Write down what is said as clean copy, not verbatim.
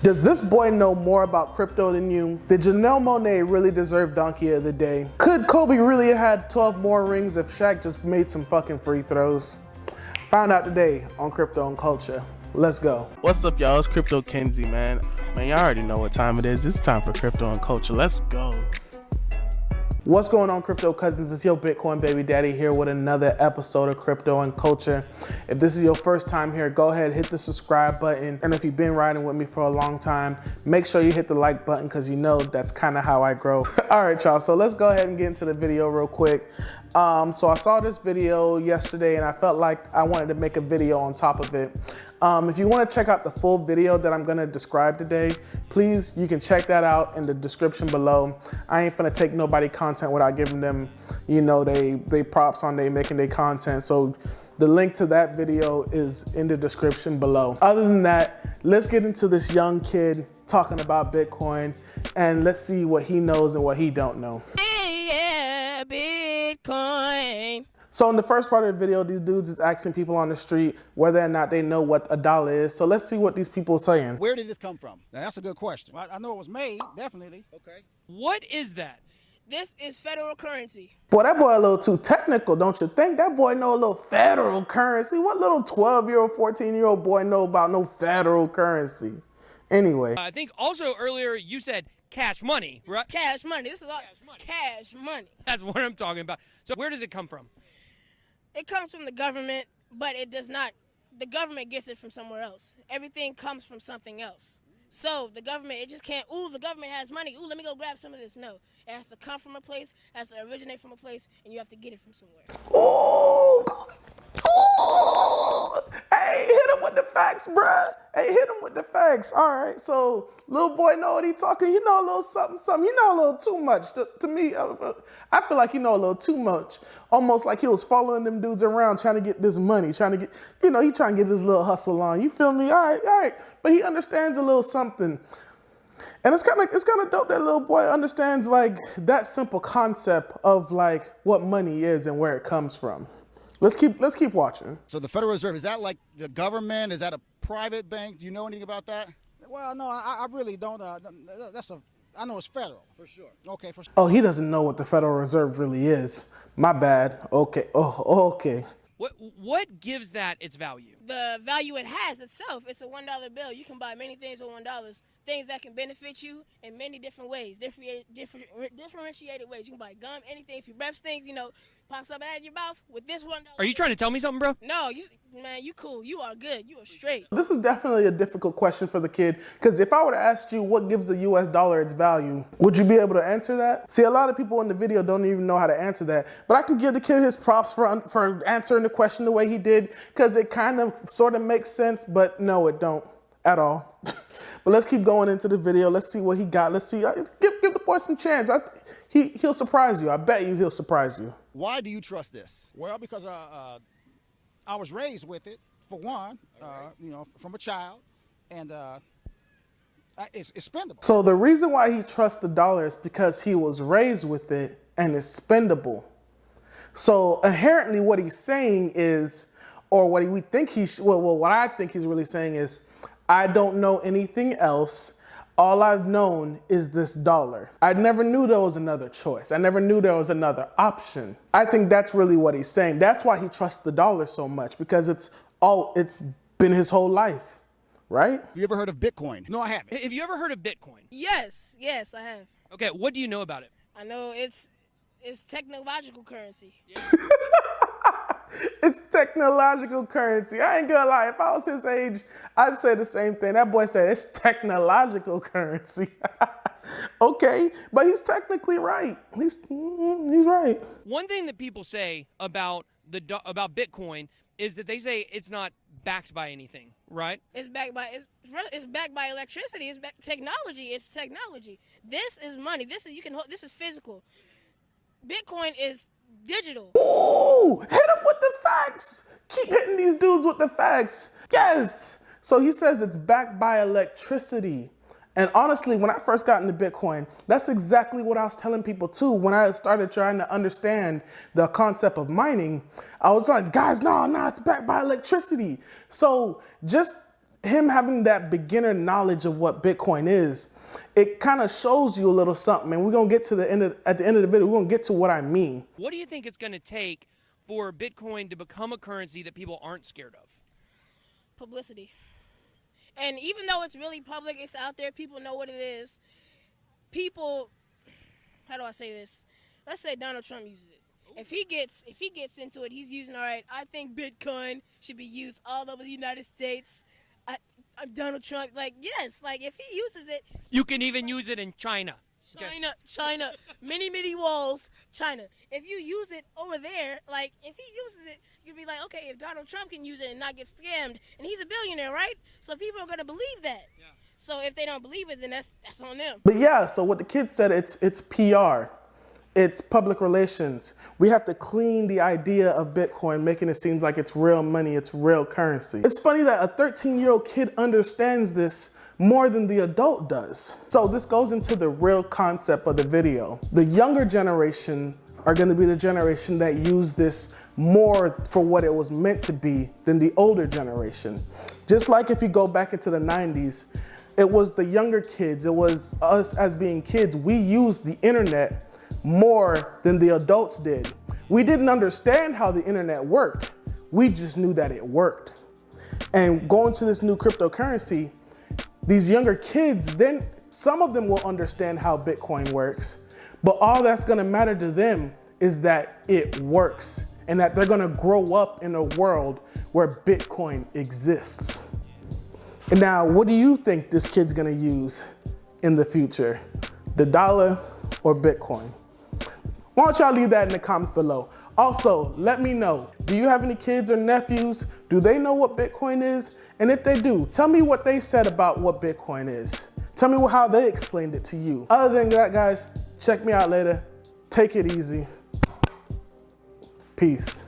Does this boy know more about crypto than you? Did Janelle Monáe really deserve Donkey of the Day? Could Kobe really have had 12 more rings if Shaq just made some fucking free throws? Found out today on Crypto and Culture. Let's go. What's up, y'all? It's Crypto Kenzie, man. Man, y'all already know what time it is. It's time for Crypto and Culture. Let's go. What's going on, crypto cousins? It's your Bitcoin baby daddy here with another episode of Crypto and Culture. If this is your first time here, go ahead, hit the subscribe button. And if you've been riding with me for a long time, make sure you hit the like button because you know that's kind of how I grow. All right, y'all, so let's go ahead and get into the video real quick. So I saw this video yesterday and I felt like I wanted to make a video on top of it. If you want to check out the full video that I'm going to describe today, please, you can check that out in the description below. I ain't finna take nobody content without giving them, you know, they props on they making their content. So the link to that video is in the description below. Other than that, let's get into this young kid talking about Bitcoin and let's see what he knows and what he don't know. Yeah, Bitcoin. So in the first part of the video, these dudes is asking people on the street whether or not they know what a dollar is. So let's see what these people are saying. Where did this come from? Now, that's a good question. Well, I know it was made, definitely. Okay. What is that? This is federal currency. Boy, that boy a little too technical, don't you think? That boy know a little federal currency. What little 12-year-old, 14-year-old boy know about no federal currency? Anyway. I think also earlier you said cash money, right? Cash money. This is all cash money. That's what I'm talking about. So where does it come from? It comes from the government, but it does not. The government gets it from somewhere else. Everything comes from something else. So the government, it just can't, ooh, the government has money. Ooh, let me go grab some of this. No, it has to come from a place, it has to originate from a place, and you have to get it from somewhere. Ooh. Ooh. Hey, hit him with the facts, bruh. Hey, hit him with the facts. All right, so little boy know what he talking. He know a little something, something. He know a little too much. To me, I feel like he know a little too much. Almost like he was following them dudes around trying to get this money, trying to get, you know, he trying to get his little hustle on. You feel me? All right. But he understands a little something. And it's kind of dope that little boy understands like that simple concept of like what money is and where it comes from. Let's keep watching. So the Federal Reserve, is that like the government? Is that a private bank? Do you know anything about that? Well, no, I really don't. I know it's federal. For sure. Okay, for sure. Oh, he doesn't know what the Federal Reserve really is. My bad. Okay. Oh, okay. What gives that its value? The value it has itself, it's a $1 bill. You can buy many things with $1. Things that can benefit you in many different ways, differentiated ways. You can buy gum, anything. If you breath things, you know, pops up out of your mouth with this $1. Are you trying to tell me something, bro? No, man, you cool. You are good. You are straight. This is definitely a difficult question for the kid, because if I would have asked you what gives the US dollar its value, would you be able to answer that? See, a lot of people in the video don't even know how to answer that, but I can give the kid his props for answering the question the way he did, because it kind of sort of makes sense, but no, it don't at all. But let's keep going into the video. Let's see what he got. Let's see. Give the boy some chance. He'll surprise you. I bet you he'll surprise you. Why do you trust this? Well, because I was raised with it, for one, you know, from a child, and it's spendable. So the reason why he trusts the dollar is because he was raised with it and it's spendable. So inherently what he's saying is, or what we think what I think he's really saying is, I don't know anything else. All I've known is this dollar. I never knew there was another choice. I never knew there was another option. I think that's really what he's saying. That's why he trusts the dollar so much, because it's been his whole life, right? You ever heard of Bitcoin? No, I haven't. Have you ever heard of Bitcoin? Yes, I have. Okay, what do you know about it? I know it's technological currency. Yeah. It's technological currency. I ain't gonna lie. If I was his age, I'd say the same thing. That boy said it's technological currency. Okay, but he's technically right. He's right. One thing that people say about Bitcoin is that they say it's not backed by anything, right? It's backed by electricity. It's technology. It's technology. This is money. This is physical. Bitcoin is digital. Ooh, hit him with the facts. Keep hitting these dudes with the facts. Yes. So he says it's backed by electricity. And honestly, when I first got into Bitcoin, that's exactly what I was telling people too. When I started trying to understand the concept of mining, I was like, guys, no, it's backed by electricity. So just him having that beginner knowledge of what Bitcoin is, it kind of shows you a little something. And we're going to get to at the end of the video, we're going to get to what I mean. What do you think it's going to take for Bitcoin to become a currency that people aren't scared of? Publicity. And even though it's really public, it's out there, people know what it is. People, how do I say this? Let's say Donald Trump uses it. If he gets into it, he's using, all right, I think Bitcoin should be used all over the United States. I'm Donald Trump. Like, yes, like if he uses it. You can even use it in China. China, many walls, China. If you use it over there, like if he uses it, you'd be like, okay, if Donald Trump can use it and not get scammed, and he's a billionaire, right? So people are gonna believe that. Yeah. So if they don't believe it, then that's on them. But yeah, so what the kid said, it's PR. It's public relations. We have to clean the idea of Bitcoin, making it seem like it's real money, it's real currency. It's funny that a 13-year-old kid understands this more than the adult does. So this goes into the real concept of the video. The younger generation are gonna be the generation that use this more for what it was meant to be than the older generation. Just like if you go back into the 90s, it was the younger kids, it was us as being kids, we used the internet more than the adults did. We didn't understand how the internet worked. We just knew that it worked. And going to this new cryptocurrency, these younger kids, then some of them will understand how Bitcoin works, but all that's gonna matter to them is that it works and that they're gonna grow up in a world where Bitcoin exists. And now, what do you think this kid's gonna use in the future? The dollar or Bitcoin? Why don't y'all leave that in the comments below? Also, let me know, do you have any kids or nephews? Do they know what Bitcoin is? And if they do, tell me what they said about what Bitcoin is. Tell me how they explained it to you. Other than that, guys, check me out later. Take it easy. Peace.